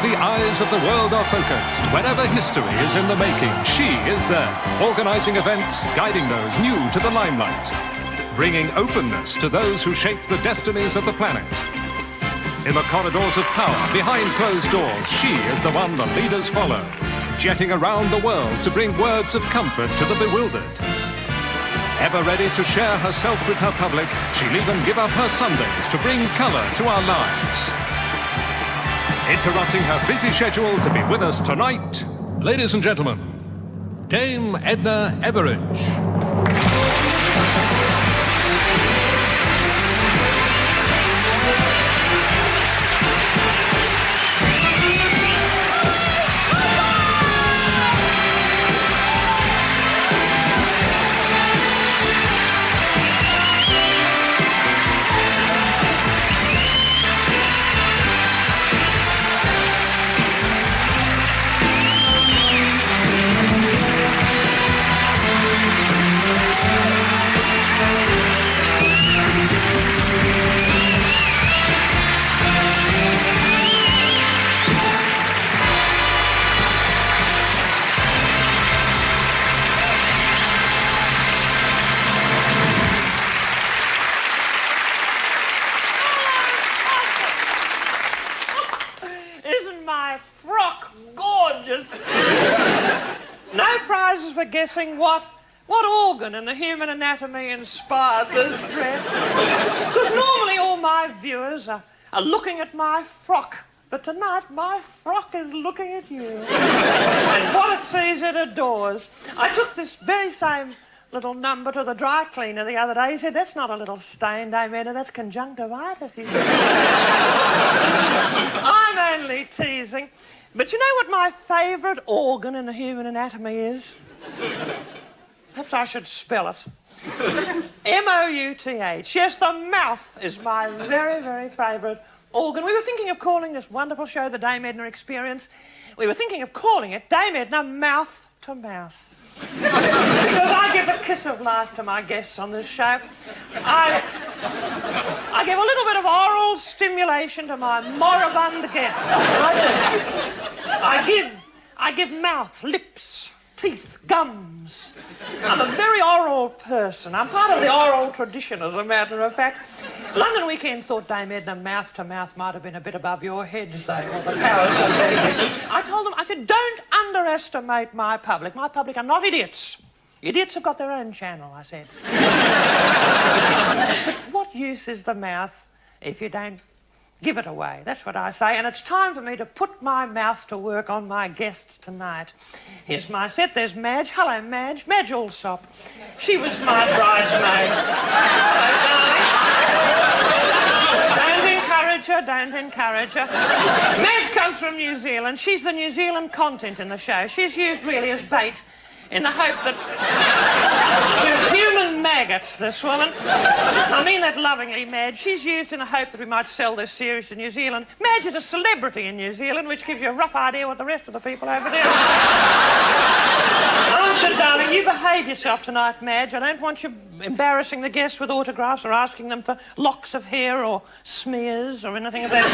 the eyes of the world are focused, whenever history is in the making, she is there, organising events, guiding those new to the limelight, bringing openness to those who shape the destinies of the planet. In the corridors of power, behind closed doors, she is the one the leaders follow, jetting around the world to bring words of comfort to the bewildered. Ever ready to share herself with her public, she'll even give up her Sundays to bring colour to our lives. Interrupting her busy schedule to be with us tonight, ladies and gentlemen, Dame Edna Everidge. Guessing what organ in the human anatomy inspired this dress. Because normally all my viewers are looking at my frock, but tonight my frock is looking at you. And what it sees, it adores. I took this very same little number to the dry cleaner the other day. He said, "That's not a little stain, Dame Edna, that's conjunctivitis," he said. I'm only teasing. But you know what my favourite organ in the human anatomy is? Perhaps I should spell it. M-O-U-T-H. Yes, the mouth is my very, very favourite organ. We were thinking of calling this wonderful show the Dame Edna Experience. We were thinking of calling it Dame Edna Mouth to Mouth. Because I give the kiss of life to my guests on this show. I give a little bit of oral stimulation to my moribund guests. I give mouth, lips, teeth, gums. I'm a very oral person. I'm part of the oral tradition, as a matter of fact. London Weekend thought Dame Edna Mouth to Mouth might have been a bit above your heads, though. The powers so big. I told them, I said, don't underestimate my public. My public are not idiots. Idiots have got their own channel, I said. But what use is the mouth if you don't give it away? That's what I say. And it's time for me to put my mouth to work on my guests tonight. Here's my set. There's Madge. Hello, Madge. Madge Allsop. She was my bridesmaid. Hello, darling. Don't encourage her. Don't encourage her. Madge comes from New Zealand. She's the New Zealand content in the show. She's used really as bait in the hope that she's a human maggot, this woman. I mean that lovingly, Madge. She's used in the hope that we might sell this series to New Zealand. Madge is a celebrity in New Zealand, which gives you a rough idea what the rest of the people over there are. Aren't you, darling? You behave yourself tonight, Madge. I don't want you embarrassing the guests with autographs or asking them for locks of hair or smears or anything of that.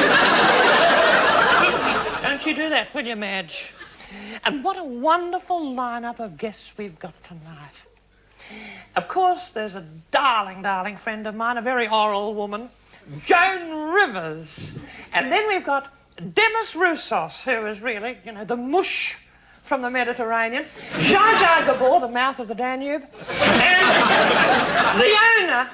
Don't you do that, will you, Madge? And what a wonderful lineup of guests we've got tonight. Of course, there's a darling, darling friend of mine, a very oral woman, Joan Rivers. And then we've got Demis Roussos, who is really, you know, the mush from the Mediterranean. Zsa Zsa Gabor, the mouth of the Danube. And the owner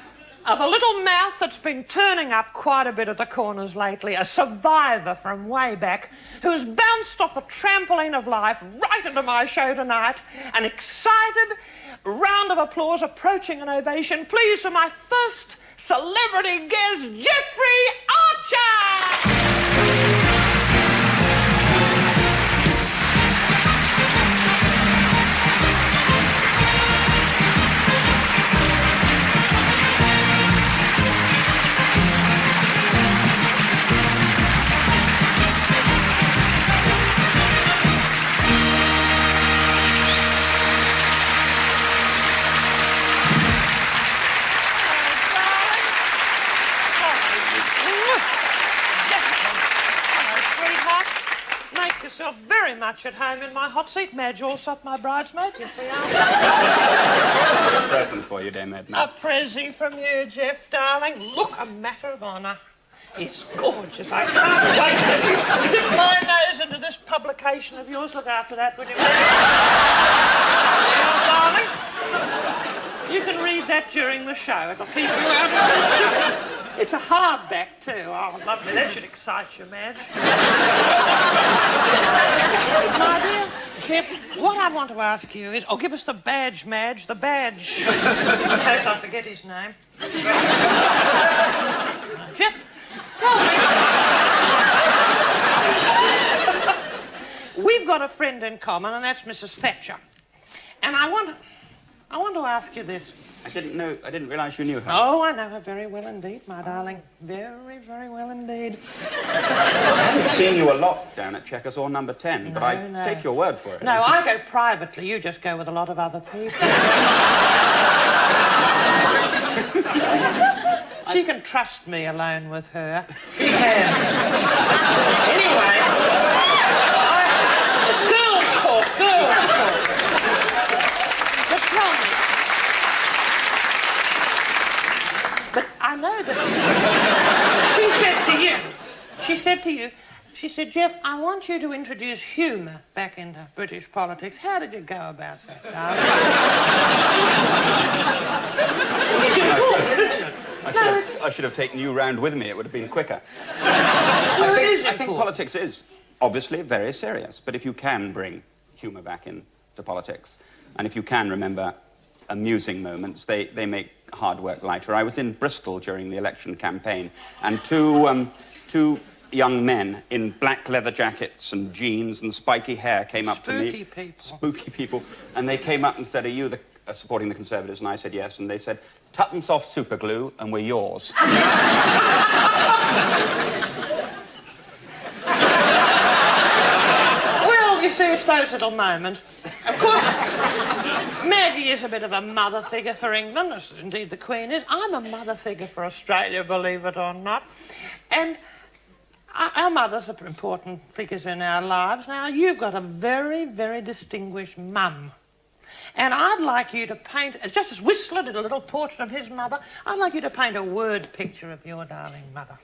of a little mouth that's been turning up quite a bit at the corners lately, a survivor from way back who has bounced off the trampoline of life right into my show tonight. An excited round of applause approaching an ovation. Please, for my first celebrity guest, Jeffery Archer! much at home in my hot seat, Madge Alsop, my bridesmaid. Yes, we are. A present for you, Dame Edna. A present from you, Jeff, darling. Look, a matter of honour. It's gorgeous. I can't wait to dip my nose into this publication of yours. Look after that, would you? Yeah, darling. You can read that during the show. It'll keep you out of this. It's a hardback, too. Oh, lovely. That should excite you, Madge. My dear Jeff, what I want to ask you is... Oh, give us the badge, Madge, the badge. In case I forget his name. Jeff, tell me. We've got a friend in common, and that's Mrs. Thatcher. And I want to ask you this. I didn't realise you knew her. Oh, I know her very well indeed, my darling. Very, very well indeed. I've seen you a lot down at Checkers or number 10, but I take your word for it. No, I go privately. You just go with a lot of other people. She can trust me alone with her. She can. Anyway, it's girls' talk, girls' talk. But tell me. But I know that she said, Jeff, I want you to introduce humour back into British politics. How did you go about that, darling? I should have taken you round with me. It would have been quicker. I think politics is obviously very serious, but if you can bring humour back into politics, and if you can remember amusing moments, they make hard work lighter. I was in Bristol during the election campaign, and two young men in black leather jackets and jeans and spiky hair came up to me. Spooky people. And they came up and said, are you supporting the Conservatives? And I said yes, and they said, tuppence off super glue and we're yours. Well, you see, it's those little moments. Of course, Maggie is a bit of a mother figure for England, as indeed the Queen is. I'm a mother figure for Australia, believe it or not. And our mothers are important figures in our lives. Now, you've got a very, very distinguished mum. And I'd like you to paint, just as Whistler did a little portrait of his mother, I'd like you to paint a word picture of your darling mother.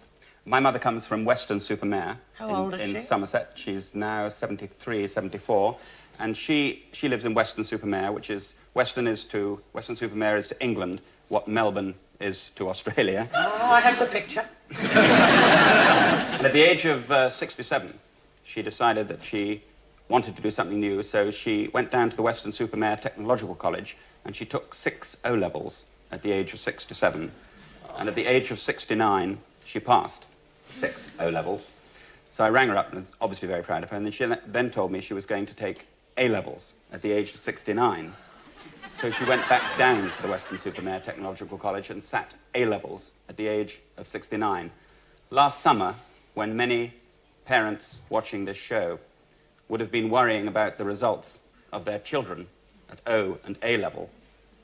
My mother comes from Weston-super-Mare in Somerset. She's now 73, 74. And she lives in Weston-super-Mare, which is... Weston-super-Mare is to England what Melbourne is to Australia. Oh, I have the picture. And at the age of 67, she decided that she wanted to do something new, so she went down to the Weston-super-Mare Technological College and she took 6 O-levels at the age of 67. And at the age of 69, she passed 6 O-levels. So I rang her up and was obviously very proud of her, and then she then told me she was going to take A-levels at the age of 69. So she went back down to the Weston-super-Mare Technological College and sat A-levels at the age of 69. Last summer, when many parents watching this show would have been worrying about the results of their children at O and A level,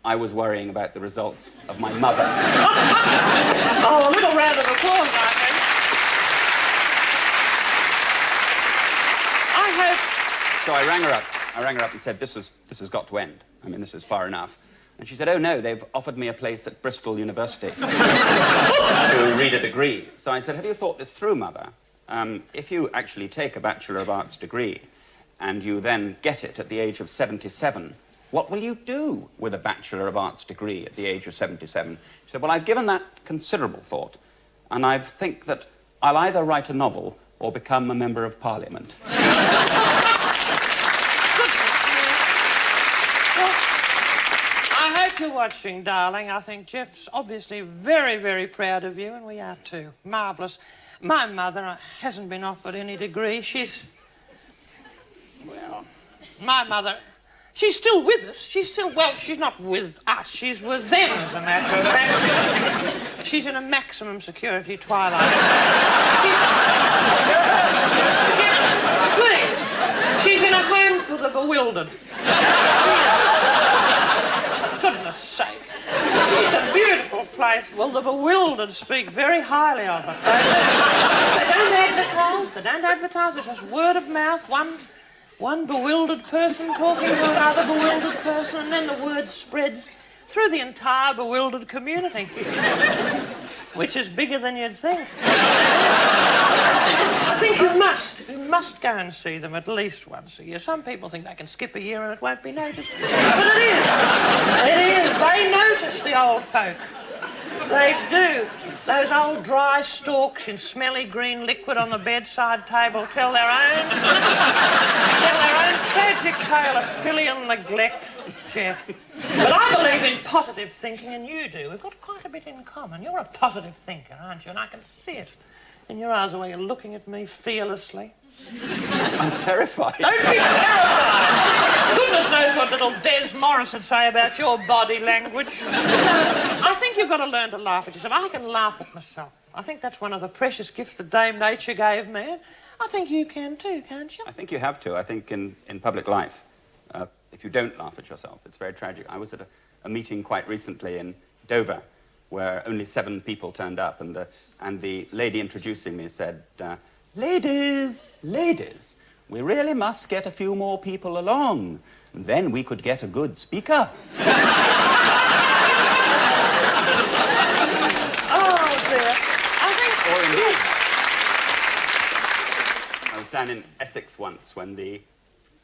I was worrying about the results of my mother. Oh, a little round of applause, I think. I hope... So I rang her up and said, this has got to end. I mean, this is far enough. And she said, oh, no, they've offered me a place at Bristol University to read a degree. So I said, have you thought this through, Mother? If you actually take a Bachelor of Arts degree and you then get it at the age of 77, what will you do with a Bachelor of Arts degree at the age of 77? She said, well, I've given that considerable thought, and I think that I'll either write a novel or become a Member of Parliament. I hope you're watching, darling. I think Jeff's obviously very, very proud of you, and we are too. Marvellous. My mother hasn't been offered any degree. Well, my mother, she's still with us. She's not with us. She's with them, as a matter of fact. She's in a maximum security twilight. Please. She's in a home for the bewildered. Goodness sake. It's a beautiful place. Well, the bewildered speak very highly of it. They don't advertise. It's just word of mouth. One bewildered person talking to another bewildered person, and then the word spreads through the entire bewildered community, which is bigger than you'd think. I think you must go and see them at least once a year. Some people think they can skip a year and it won't be noticed. But it is. It is. They notice the old folk. They do. Those old dry stalks in smelly green liquid on the bedside table tell their own tragic tale of filial neglect, Jeff. But I believe in positive thinking, and you do. We've got quite a bit in common. You're a positive thinker, aren't you? And I can see it in your eyes, the way you're looking at me fearlessly. I'm terrified. Don't be terrified. Goodness knows what little Des Morris would say about your body language. I think you've got to learn to laugh at yourself. I can laugh at myself. I think that's one of the precious gifts that Dame Nature gave me. I think you can too, can't you? I think you have to. I think in public life, if you don't laugh at yourself, it's very tragic. I was at a meeting quite recently in Dover where only 7 people turned up, and the lady introducing me said, ladies, we really must get a few more people along, and then we could get a good speaker. Oh, dear. Or indeed, I was down in Essex once when the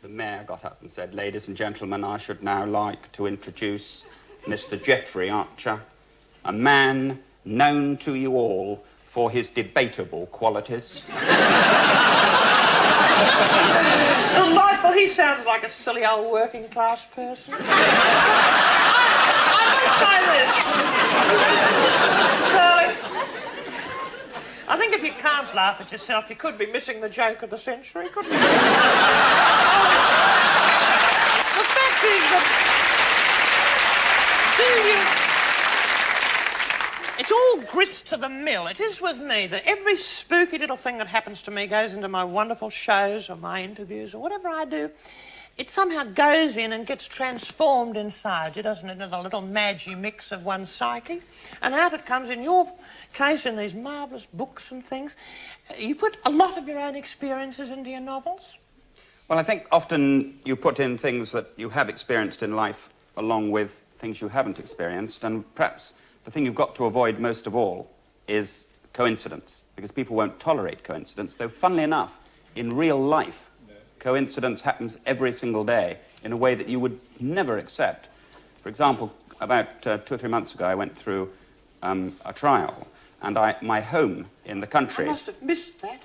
mayor got up and said, ladies and gentlemen, I should now like to introduce Mr. Jeffery Archer, a man known to you all for his debatable qualities. Delightful. He sounds like a silly old working class person. I must say this. Charlie, I think if you can't laugh at yourself, you could be missing the joke of the century, couldn't you? The fact is that... It's all grist to the mill. It is with me that every spooky little thing that happens to me goes into my wonderful shows or my interviews or whatever I do. It somehow goes in and gets transformed inside you, doesn't it? Into a little magi mix of one's psyche. And out it comes, in your case, in these marvellous books and things. You put a lot of your own experiences into your novels. Well, I think often you put in things that you have experienced in life along with things you haven't experienced, and perhaps the thing you've got to avoid most of all is coincidence, because people won't tolerate coincidence, though, funnily enough, in real life, coincidence happens every single day in a way that you would never accept. For example, about 2 or 3 months ago, I went through a trial, and my home in the country... I must have missed that.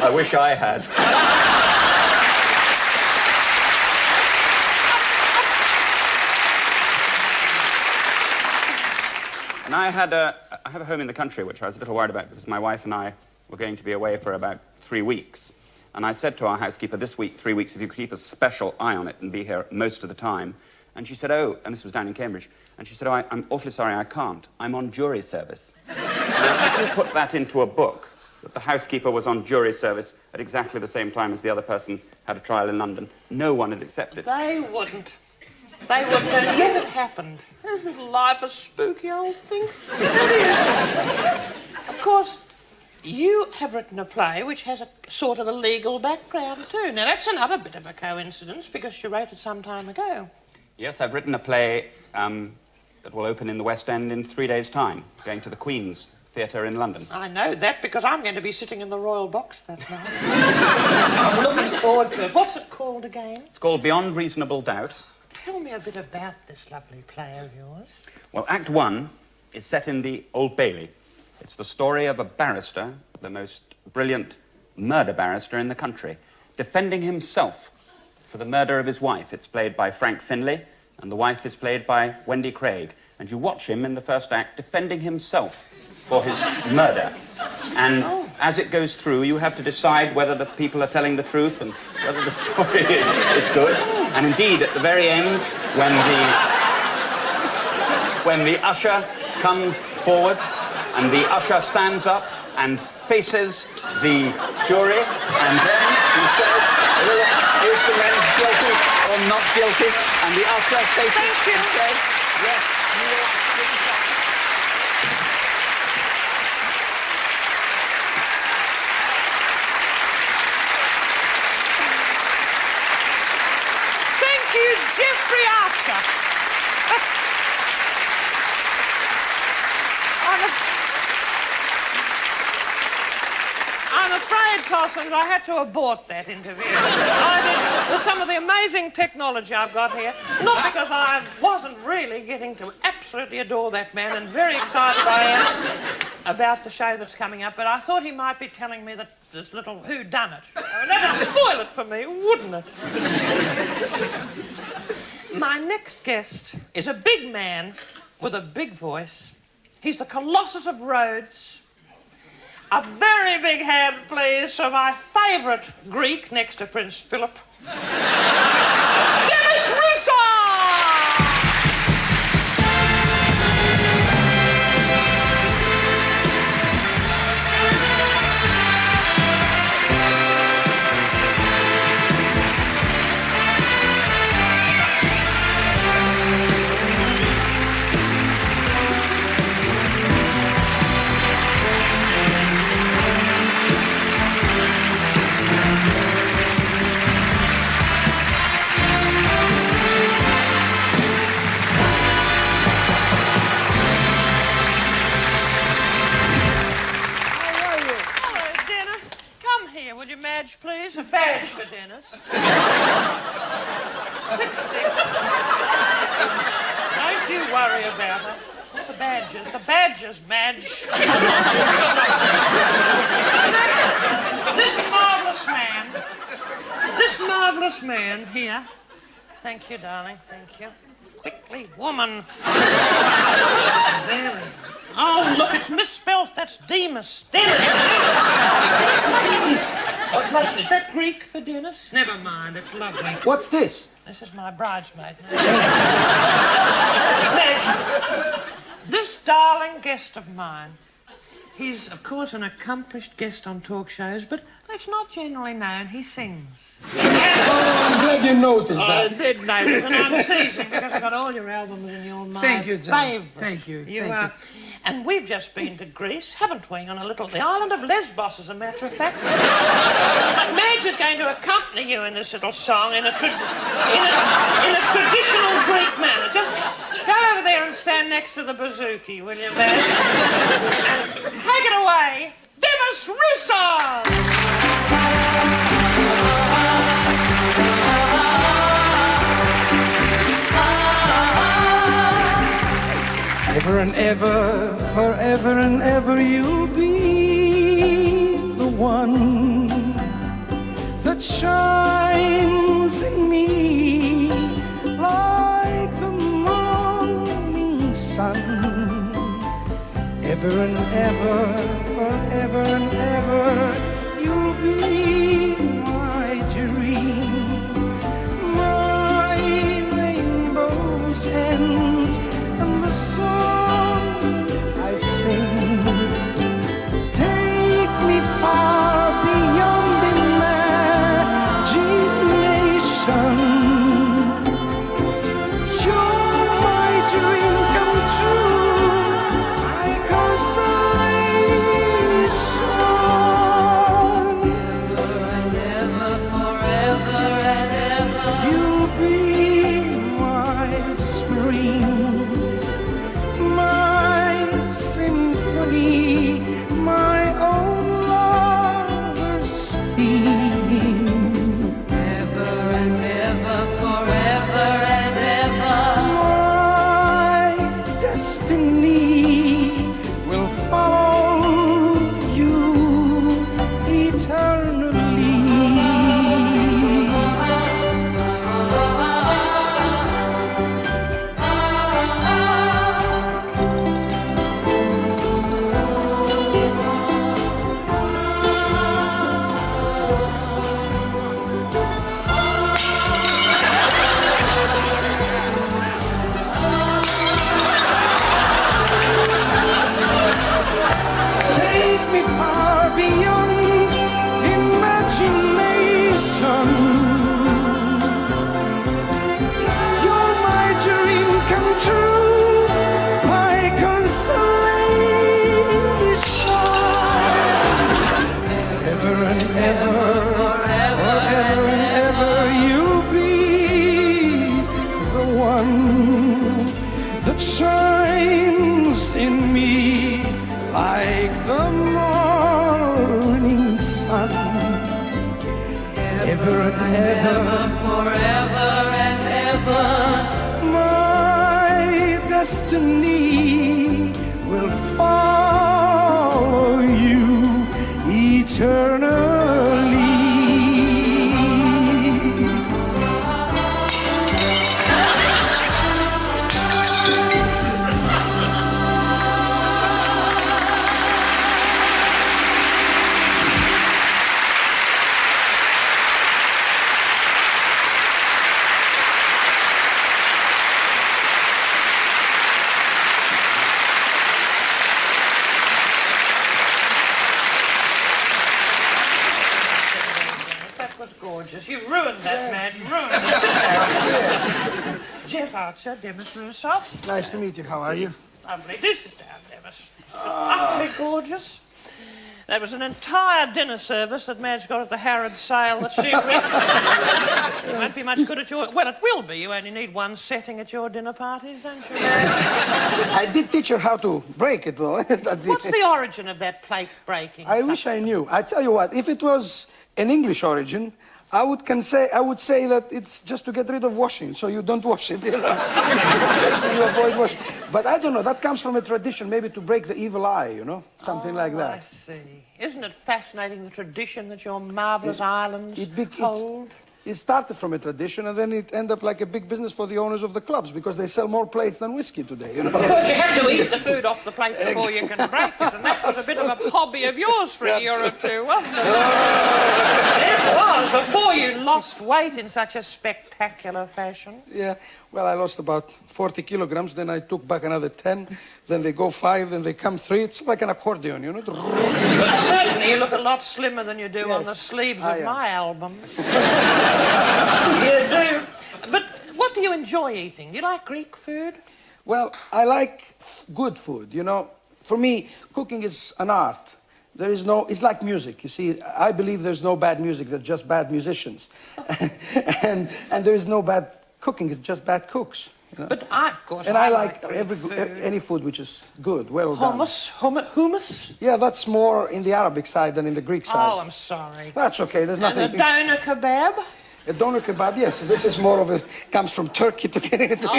I wish I had. And I have a home in the country, which I was a little worried about because my wife and I were going to be away for about 3 weeks. And I said to our housekeeper, this week, 3 weeks, if you could keep a special eye on it and be here most of the time. And she said, oh, and this was down in Cambridge, and she said, oh, I'm awfully sorry, I can't. I'm on jury service. Now, if you put that into a book, that the housekeeper was on jury service at exactly the same time as the other person had a trial in London, no one would accept it. They wouldn't. They wouldn't, and yet it happened. Isn't life a spooky old thing? It is. Of course, you have written a play which has a sort of a legal background too. Now, that's another bit of a coincidence, because you wrote it some time ago. Yes, I've written a play that will open in the West End in 3 days' time, going to the Queen's Theatre in London. I know that because I'm going to be sitting in the Royal Box that night. I'm looking forward to it. What's it called again? It's called Beyond Reasonable Doubt. Tell me a bit about this lovely play of yours. Well, Act 1 is set in the Old Bailey. It's the story of a barrister, the most brilliant murder barrister in the country, defending himself for the murder of his wife. It's played by Frank Finlay, and the wife is played by Wendy Craig. And you watch him in the first act defending himself for his murder. And as it goes through, you have to decide whether the people are telling the truth and whether the story is good. And indeed, at the very end, when the usher comes forward and the usher stands up and faces the jury, and then he says, is the man guilty or not guilty? And the usher faces and says, yes, you are guilty. pressure. I'm afraid, Cossins, I had to abort that interview. I did, with some of the amazing technology I've got here. Not because I wasn't really getting to absolutely adore that man, and very excited I am about the show that's coming up, but I thought he might be telling me that this little whodunit. That'd spoil it for me, wouldn't it? My next guest is a big man with a big voice. He's the Colossus of Rhodes. A very big hand, please, for my favourite Greek next to Prince Philip. Demis Roussos! Would you Madge, please? A badge for Dennis. 6 sticks. Don't you worry about it. It's not the badges. The badges, Madge. This marvellous man here. Thank you, darling. Thank you. Quickly, woman. There. Oh, look, it's misspelt. That's Demis. Demis. Is that Greek for Dennis? Never mind, it's lovely. What's this? This is my bridesmaid. This darling guest of mine, he's, of course, an accomplished guest on talk shows, but it's not generally known he sings. Oh, I'm glad you noticed that. I did notice, and I'm teasing because I've got all your albums in your mind. Thank you, John. Favourites. Thank you. You Thank are. you. And we've just been to Greece, haven't we, on the island of Lesbos, as a matter of fact. Madge is going to accompany you in this little song in a traditional Greek manner. Just go over there and stand next to the bouzouki, will you, Madge? Take it away, Demis Roussos! Ever and ever, forever and ever, you'll be the one that shines in me like the morning sun. Ever and ever, forever and ever, you'll be my dream, my rainbow's end, and the song I sing. Take me far beyond imagination. You're my dream come true, my consolation. Ever and ever, forever and ever, you'll be my spring, symphony, my own lover's theme. Ever and ever, forever and ever, my destiny will follow you eternally. Take me far beyond morning sun. Ever and ever, forever and ever. my destiny will follow you eternally. Gorgeous. You ruined that, Madge. Ruined it. Jeff Archer, Demis Roussos. Nice to meet you. How are you? Lovely. Do sit down, Demis. Utterly gorgeous. That was an entire dinner service that Madge got at the Harrods sale that she ran. It won't be much good at your... Well, it will be. You only need one setting at your dinner parties, don't you, Madge? I did teach her how to break it, though. What's the origin of that plate breaking? I wish I knew. I tell you what, if it was an English origin, I would say that it's just to get rid of washing, so you don't wash it, you know. So you avoid washing. But I don't know, that comes from a tradition, maybe to break the evil eye, you know, something like that. I see. Isn't it fascinating, the tradition that your marvellous islands hold? It started from a tradition, and then it ended up like a big business for the owners of the clubs, because they sell more plates than whiskey today, you know. Because you have to eat the food off the plate before you can break it, and that was a bit of a hobby of yours for a year or two, wasn't it? It was, before you lost weight in such a spectacular fashion. Yeah, well, I lost about 40 kilograms, then I took back another 10, then they go 5, then they come 3. It's like an accordion, you know. But certainly you look a lot slimmer than you do on the sleeves of my albums. You do. But what do you enjoy eating? Do you like Greek food? Well, I like good food, you know. For me, cooking is an art. There is no, it's like music, you see. I believe there's no bad music, there's just bad musicians. and there is no bad cooking, it's just bad cooks. You know? But of course, and I like food. any food which is good, well done. Hummus? Yeah, that's more in the Arabic side than in the Greek side. Oh, I'm sorry. That's okay, there's nothing... And a doner kebab? A doner kebab, yes. This is more of a... comes from Turkey to get it. Oh,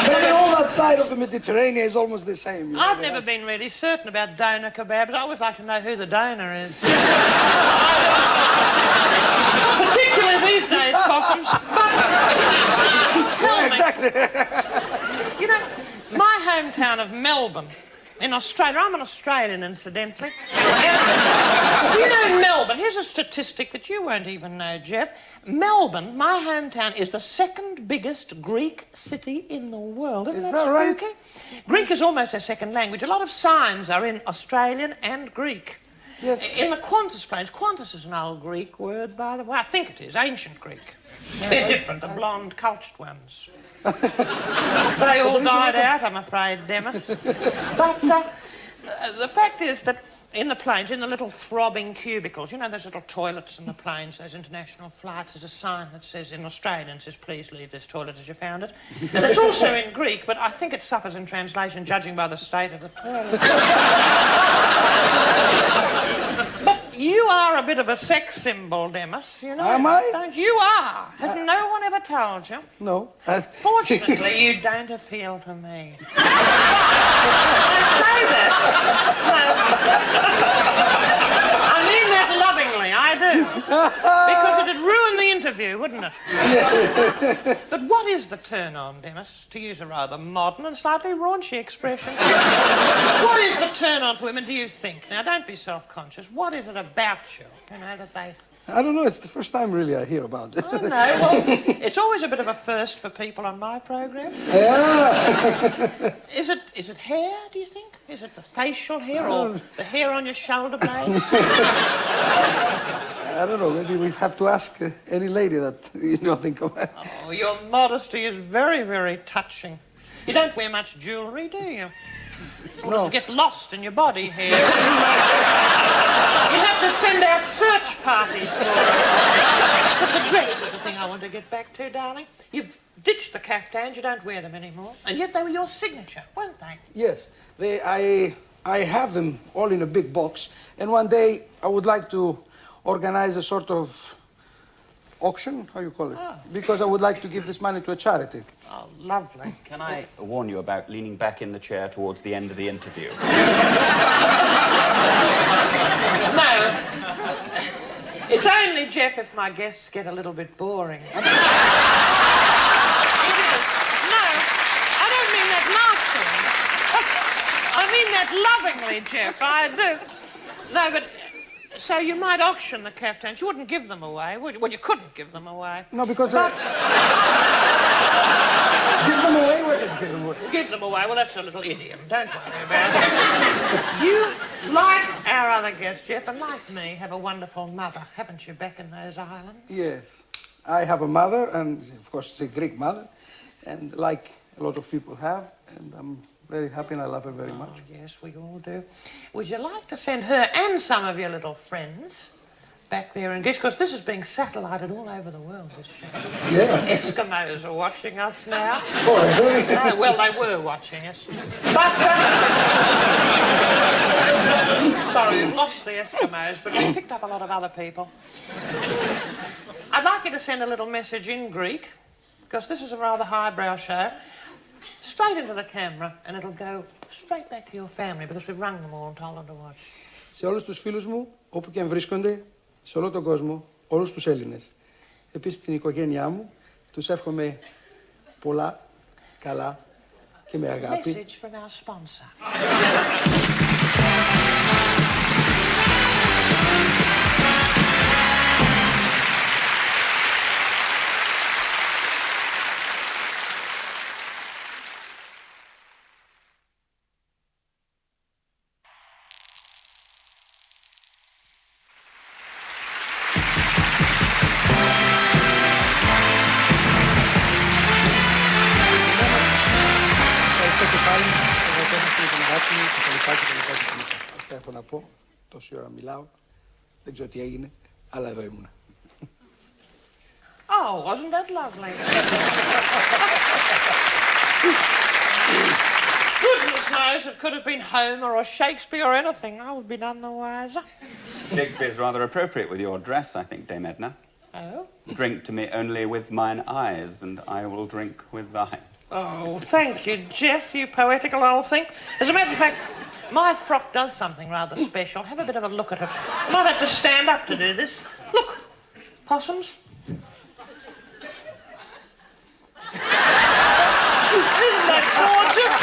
but all that side of the Mediterranean is almost the same. I've never been really certain about doner kebabs. I always like to know who the donor is. Particularly these days, possums. But... Yeah, exactly. You know, my hometown of Melbourne, in Australia, I'm an Australian, incidentally. And, do you know Melbourne? Here's a statistic that you won't even know, Jeff. Melbourne, my hometown, is the second biggest Greek city in the world. Isn't that spooky? Right? Greek is almost a second language. A lot of signs are in Australian and Greek. Yes. In the Qantas plains, Qantas is an old Greek word, by the way. I think it is, ancient Greek. They're different, the blonde, cultured ones. They all died out, I'm afraid, Demis. But the fact is that in the planes, in the little throbbing cubicles, you know those little toilets in the planes, those international flights, there's a sign that says, in Australian, says, please leave this toilet as you found it. And it's also in Greek, but I think it suffers in translation, judging by the state of the toilet. But you are a bit of a sex symbol, Demis, you know. Am I? Don't you? You are. Has no one ever told you? No. Fortunately, you don't appeal to me. I say that. I mean that lovingly, I do. Because it'd ruin the interview, wouldn't it? But what is the turn-on, Demis, to use a rather modern and slightly raunchy expression? What is the turn-on for women, do you think? Now, don't be self-conscious. What is it about you, you know, that they... I don't know, it's the first time really I hear about it. I know, well, it's always a bit of a first for people on my programme. Yeah. Is it hair, do you think? Is it the facial hair or the hair on your shoulder blades? I don't know, maybe we have to ask any lady that you don't think of. Oh, your modesty is very, very touching. You don't wear much jewellery, do you? No. You get lost in your body hair. You'd have to send out search parties for it. But the dress is the thing I want to get back to, darling. You've ditched the caftans, you don't wear them anymore. And yet they were your signature, weren't they? Yes, I have them all in a big box, and one day I would like to organize a sort of auction, how you call it? Because I would like to give this money to a charity. Oh, lovely. Can I warn you about leaning back in the chair towards the end of the interview? No. It's only, Jeff, if my guests get a little bit boring. It is. No, I don't mean that nastily. I mean that lovingly, Jeff. I do. No, but... So you might auction the caftans. You wouldn't give them away, would you? Well, you couldn't give them away. No, because... give them away? What is give them away? Give them away? Well, that's a little idiom. Don't worry about it. You, like our other guest, Jeff, and like me, have a wonderful mother, haven't you, back in those islands? Yes. I have a mother, and of course it's a Greek mother, and like a lot of people have, and I'm very happy and I love her very much. Yes, we all do. Would you like to send her and some of your little friends back there in Greece? Because this is being satellited all over the world, this show. Yeah. Eskimos are watching us now. Oh, really? Well, they were watching us. But, sorry, we've lost the Eskimos, but we picked up a lot of other people. I'd like you to send a little message in Greek, because this is a rather highbrow show, straight into the camera, and it'll go straight back to your family, because we've rung them all and told them to watch. Σε όλους τους φίλους μου, όπου και αν βρίσκονται, σε όλο τον κόσμο, όλους τους Έλληνες. Επίσης την οικογένειά μου, τους εύχομαι πολλά, καλά και με αγάπη. Message from our sponsor. Αυτά έχω να πω. Τόση ώρα μιλάω. Δεν ξέρω τι έγινε, αλλά εδώ ήμουνα. Oh, wasn't that lovely? Goodness knows, it could have been Homer or Shakespeare or anything. I would be none the wiser. Shakespeare's rather appropriate with your dress, I think, Dame Edna. Oh? Drink to me only with mine eyes, and I will drink with thine. Oh, thank you, Jeff, you poetical old thing. As a matter of fact, my frock does something rather special. Have a bit of a look at it. I might have to stand up to do this. Look, possums. Isn't that gorgeous?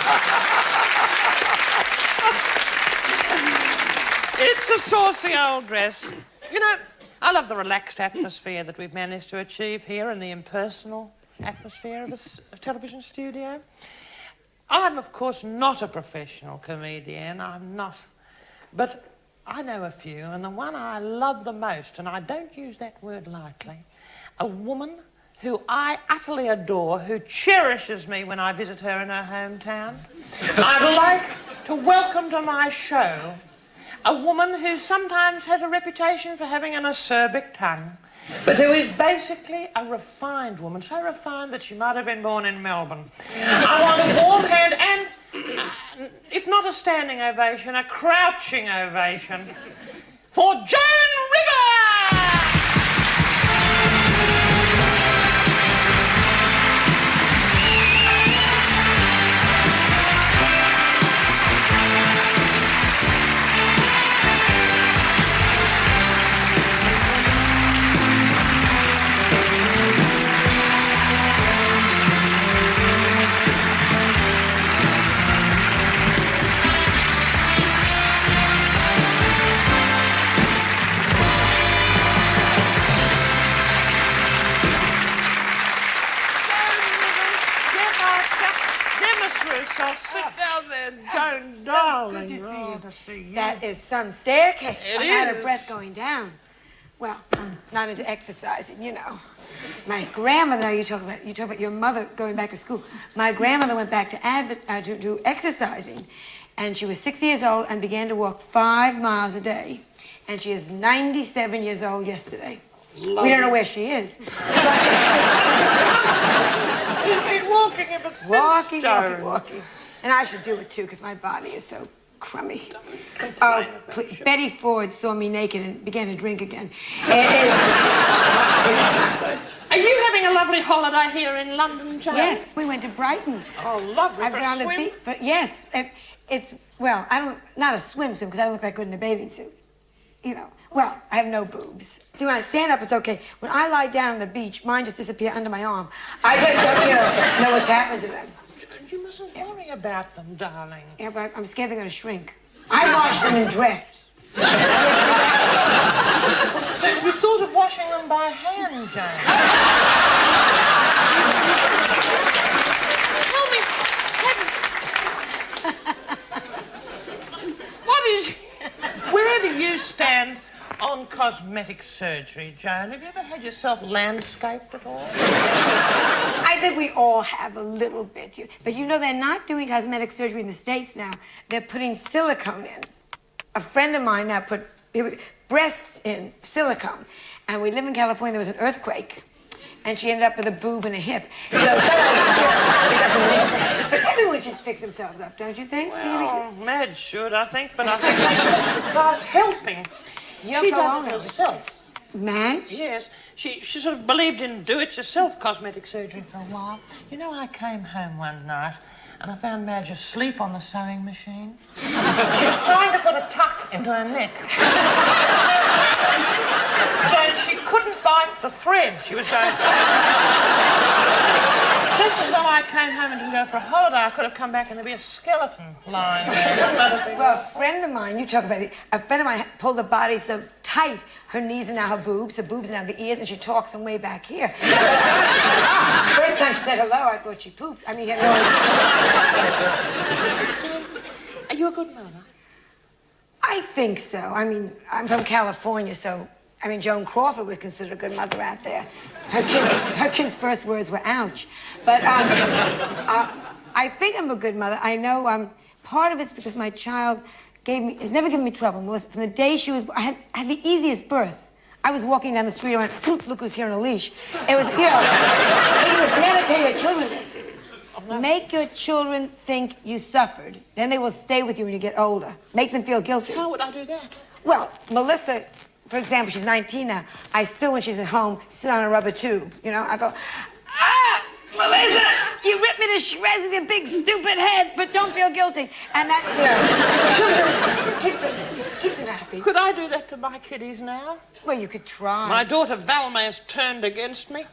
It's a saucy old dress. You know, I love the relaxed atmosphere that we've managed to achieve here in the impersonal atmosphere of a television studio. I'm, of course, not a professional comedian. I'm not. But I know a few, and the one I love the most, and I don't use that word lightly, a woman who I utterly adore, who cherishes me when I visit her in her hometown. I'd like to welcome to my show a woman who sometimes has a reputation for having an acerbic tongue, but who is basically a refined woman, so refined that she might have been born in Melbourne. I want a warm hand and, if not a standing ovation, a crouching ovation for Joan River! Roussos, sit down there, Joan, darling. Good to see you. To see you. That is some staircase. It I'm out is. of breath going down. Well, I'm not into exercising, you know. My grandmother, you talk about your mother going back to school. My grandmother went back to do exercising, and she was 6 years old and began to walk 5 miles a day. And she is 97 years old yesterday. We don't know where she is. She's been walking ever since, Walking. Joan. And I should do it too, because my body is so crummy. Oh, please. Betty Ford saw me naked and began to drink again. Are you having a lovely holiday here in London, Joan? Yes, we went to Brighton. Oh, lovely. I've For been a on the swim? beach, but yes, it's well, not a swimsuit because I don't look that good in a bathing suit. You know, well, I have no boobs. See, when I stand up, it's okay. When I lie down on the beach, mine just disappear under my arm. I just don't know what's happened to them. You mustn't worry about them, darling. Yeah, but I'm scared they're going to shrink. I wash them in dress. You thought of washing them by hand, Joan. Where do you stand on cosmetic surgery, Joan? Have you ever had yourself landscaped at all? I think we all have a little bit. But you know, they're not doing cosmetic surgery in the States now. They're putting silicone in. A friend of mine now put breasts in silicone. And we live in California, there was an earthquake. And she ended up with a boob and a hip. So, everyone should fix themselves up, don't you think? Well, Madge should, I think, but I think that's helping. She does it herself. Madge? Yes. She sort of believed in do-it-yourself cosmetic surgery for a while. You know, I came home one night and I found Madge asleep on the sewing machine. She was trying to put a tuck into her neck. And she couldn't bite the thread. She was going... Just as though I came home and didn't go for a holiday, I could have come back and there'd be a skeleton lying there. Well, a friend of mine, you talk about it, a friend of mine pulled the body so tight, her knees are now her boobs are now the ears, and she talks some way back here. First time she said hello, I thought she pooped. I mean, you had no idea. Are you a good mother? I think so. I mean, I'm from California, so... I mean, Joan Crawford was considered a good mother out there. Her kids' first words were "ouch." But I think I'm a good mother. I know part of it's because my child has never given me trouble. Melissa, from the day she was, I had the easiest birth. I was walking down the street, I went, look who's here on a leash. It was, you know, never tell your children this. Make your children think you suffered. Then they will stay with you when you get older. Make them feel guilty. How would I do that? Well, Melissa... For example, she's 19 now. I still, when she's at home, sit on a rubber tube. You know, I go, Melissa, you ripped me to shreds with your big, stupid head, but don't feel guilty. And that, keeps them happy. Could I do that to my kiddies now? Well, you could try. My daughter Valma has turned against me.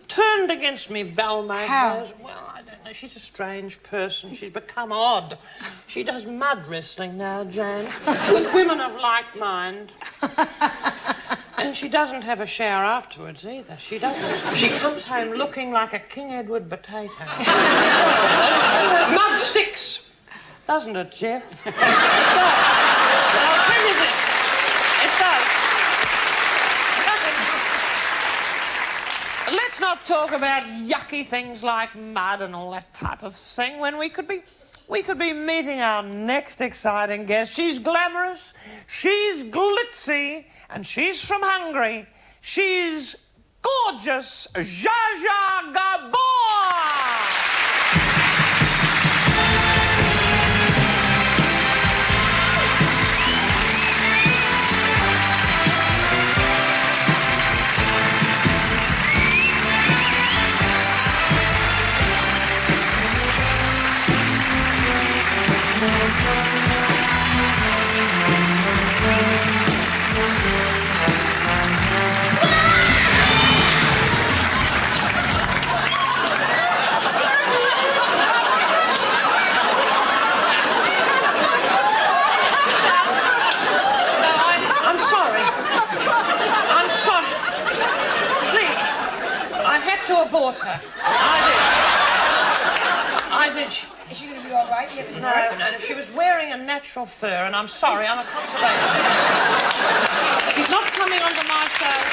Turned against me, Valma has. Well, I don't know. She's a strange person. She's become odd. She does mud wrestling now, Joan, with women of like mind. And she doesn't have a shower afterwards either. She doesn't. She comes home looking like a King Edward potato. Mud sticks, doesn't it, Jeff? It does. I'll tell you this. It does. Let's not talk about yucky things like mud and all that type of thing when we could be meeting our next exciting guest. She's glamorous, she's glitzy, and she's from Hungary. She's gorgeous, Zsa Zsa Gabor! To abort her. I did. Is she going to be all right? No. She was wearing a natural fur, and I'm sorry, I'm a conservationist. She's not coming onto my show.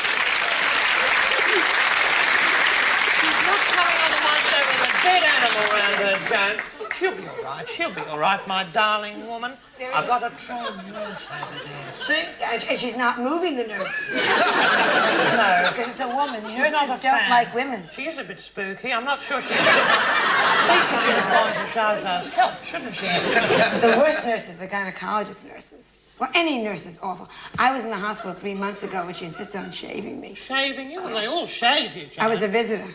She's not coming onto my show with a dead animal around her, Joan. she'll be all right. She'll be all right, my darling woman. I've got a trained nurse over there. See? And she's not moving, the nurse. No. Because it's a woman. She's Nurses not a don't fan. like women. She is a bit spooky. I'm not sure she should have... I think she should have gone to Zsa Zsa's help, shouldn't she? The worst nurses, the gynecologist nurses. Well, any nurse is awful. I was in the hospital 3 months ago and she insisted on shaving me. Shaving you? Well, they all shave you, Joan. I was a visitor.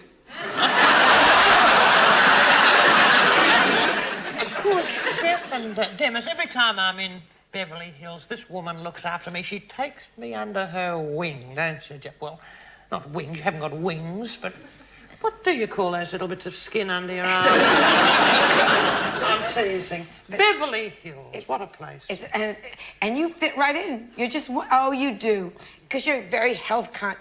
Of course, Jeff and Demis, every time I'm in Beverly Hills, this woman looks after me. She takes me under her wing, don't you, Jeff? Well, not wings, you haven't got wings, but what do you call those little bits of skin under your arm? I'm teasing. Beverly Hills, what a place. And you fit right in. You're just, oh, you do. Because you're very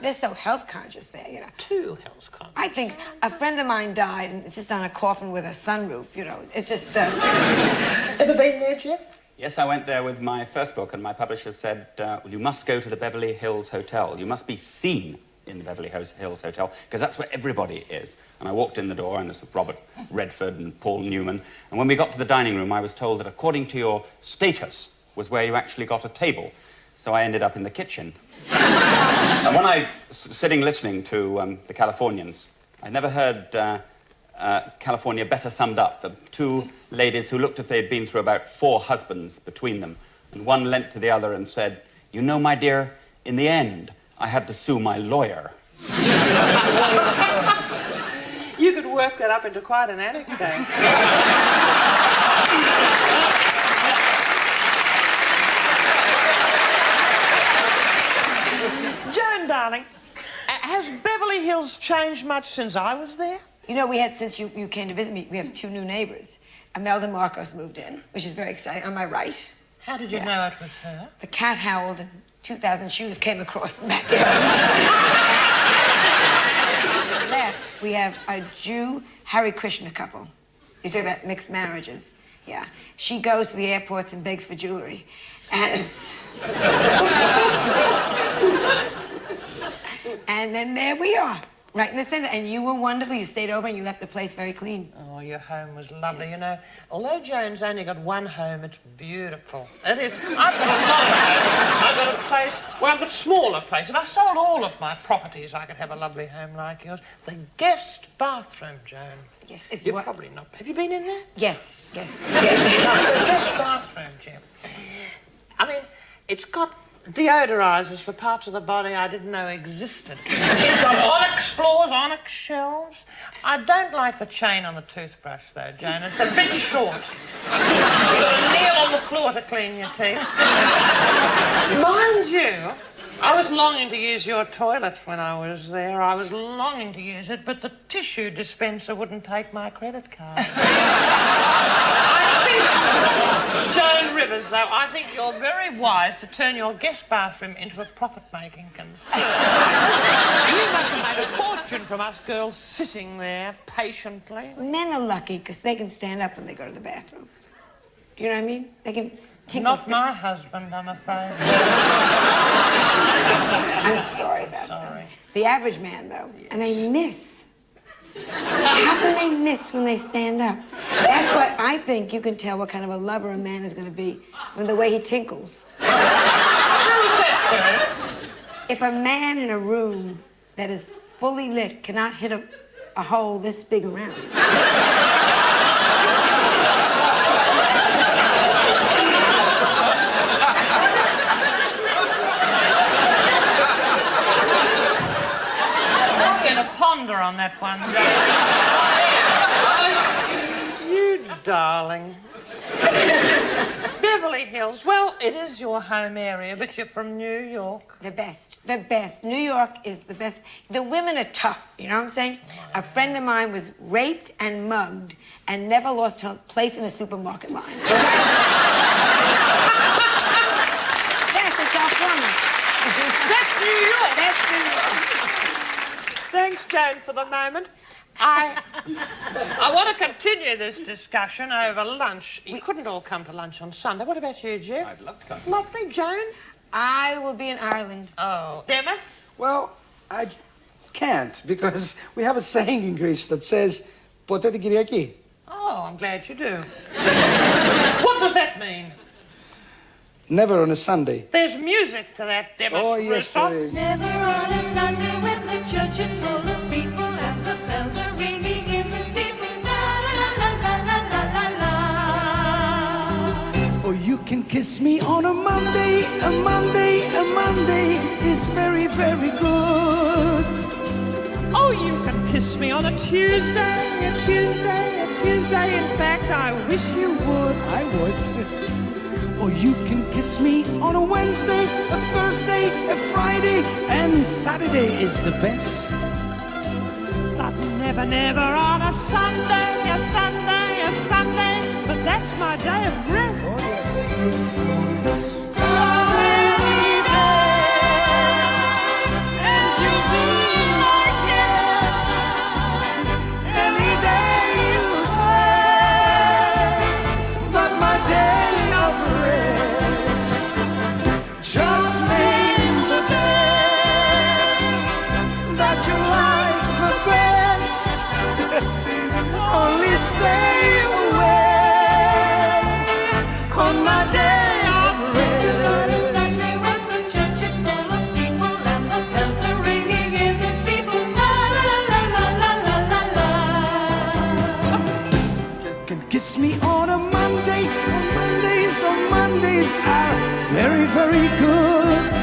they're so health conscious there, you know. Too health conscious. I think a friend of mine died and it's just on a coffin with a sunroof, you know. It's just... Ever been there, Jeff? Yes, I went there with my first book, and my publisher said, well, you must go to the Beverly Hills Hotel. You must be seen in the Beverly Hills Hotel, because that's where everybody is. And I walked in the door, and there's Robert Redford and Paul Newman. And when we got to the dining room, I was told that according to your status was where you actually got a table. So I ended up in the kitchen. And when I was sitting listening to the Californians, I never heard California better summed up. The two ladies who looked as if they'd been through about 4 husbands between them. And one leant to the other and said, you know, my dear, in the end, I had to sue my lawyer. You could work that up into quite an anecdote. Joan, darling, has Beverly Hills changed much since I was there? You know, we had, since you came to visit me, we have 2 new neighbors. Imelda Marcos moved in, which is very exciting, on my right. How did you know it was her? The cat howled and 2,000 shoes came across the backyard. On the left, we have a Jew Hare Krishna couple. You talk about mixed marriages. Yeah. She goes to the airports and begs for jewelry. And it's... And then there we are, right in the center. And you were wonderful. You stayed over and you left the place very clean. Oh, your home was lovely. Yes. You know, although Joan's only got one home, it's beautiful. It is. I've got a lot of homes. I've got a place, well, I've got a smaller place. If I sold all of my properties, I could have a lovely home like yours. The guest bathroom, Joan. Yes, it's You've probably not. Have you been in there? Yes, yes, yes. The guest bathroom, Jim. I mean, it's got deodorizers for parts of the body I didn't know existed. It's got onyx floors, onyx shelves. I don't like the chain on the toothbrush, though, Joan. It's a bit short. You've got to kneel on the floor to clean your teeth. Mind you, I was longing to use your toilet when I was there. I was longing to use it, but the tissue dispenser wouldn't take my credit card. Joan Rivers, though, I think you're very wise to turn your guest bathroom into a profit-making concern. You must have made a fortune from us girls sitting there patiently. Men are lucky because they can stand up when they go to the bathroom. Do you know what I mean? They can tinkle. Not my husband, I'm afraid. I'm sorry about that. The average man, though, yes. And they miss. How can they miss when they stand up? That's what I think you can tell what kind of a lover a man is going to be from the way he tinkles. If a man in a room that is fully lit cannot hit a hole this big around. Ponder on that one. You darling. Beverly Hills, well, it is your home area, but you're from New York. The best, the best. New York is the best. The women are tough, you know what I'm saying? A friend of mine was raped and mugged and never lost her place in a supermarket line. That's a tough woman. That's New York. That's New York. Thanks, Joan, for the moment. I want to continue this discussion over lunch. You couldn't all come to lunch on Sunday. What about you, Jeff? I'd love to come. Lovely, Joan. I will be in Ireland. Oh, Demis? Well, I can't because we have a saying in Greece that says, "Ποτέ την Κυριακή." Oh, I'm glad you do. What does that mean? Never on a Sunday. There's music to that, Demis. Oh, yes, Roussos. there is. Never on a Sunday when the church is full of people and the bells are ringing in the steeple. La la la la la la la la. Oh, you can kiss me on a Monday, a Monday, a Monday is very, very good. Oh, you can kiss me on a Tuesday, a Tuesday, a Tuesday. In fact, I wish you would. I would. Or you can kiss me on a Wednesday, a Thursday, a Friday, and Saturday is the best. But never, never on a Sunday, a Sunday, a Sunday. But that's my day of rest. Oh, any day, and you'll be my guest. Any day you say, but my day of rest. Just name the day that you like the best. Only stay away on my day of rest. Sunday when the church is full of people and the bells are ringing in the steeple. La la la la la la la la. You can kiss me on a Monday, on Mondays, on Mondays are very, very good.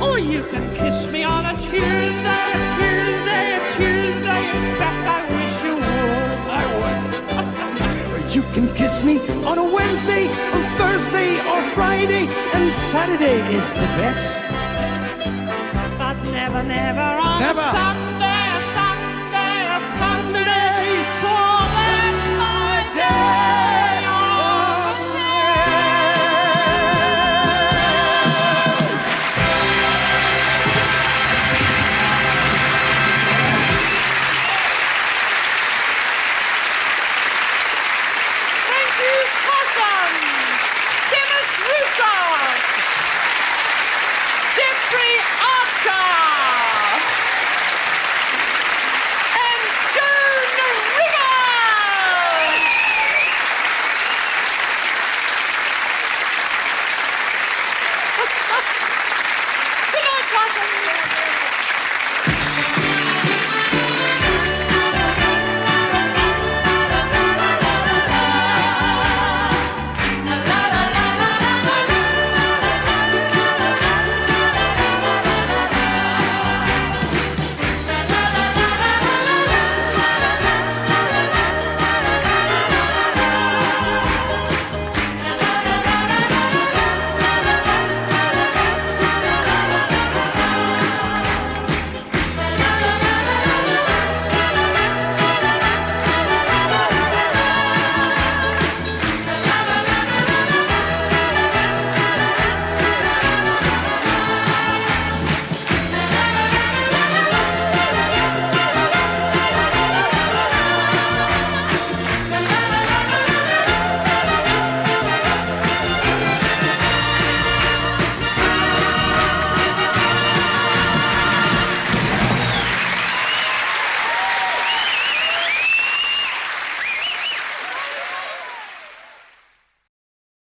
Or you can kiss me on a Tuesday, a Tuesday, a Tuesday. In fact, I wish you would. I would. Or you can kiss me on a Wednesday, or Thursday, or Friday, and Saturday is the best. But never, never on Never. a Sunday.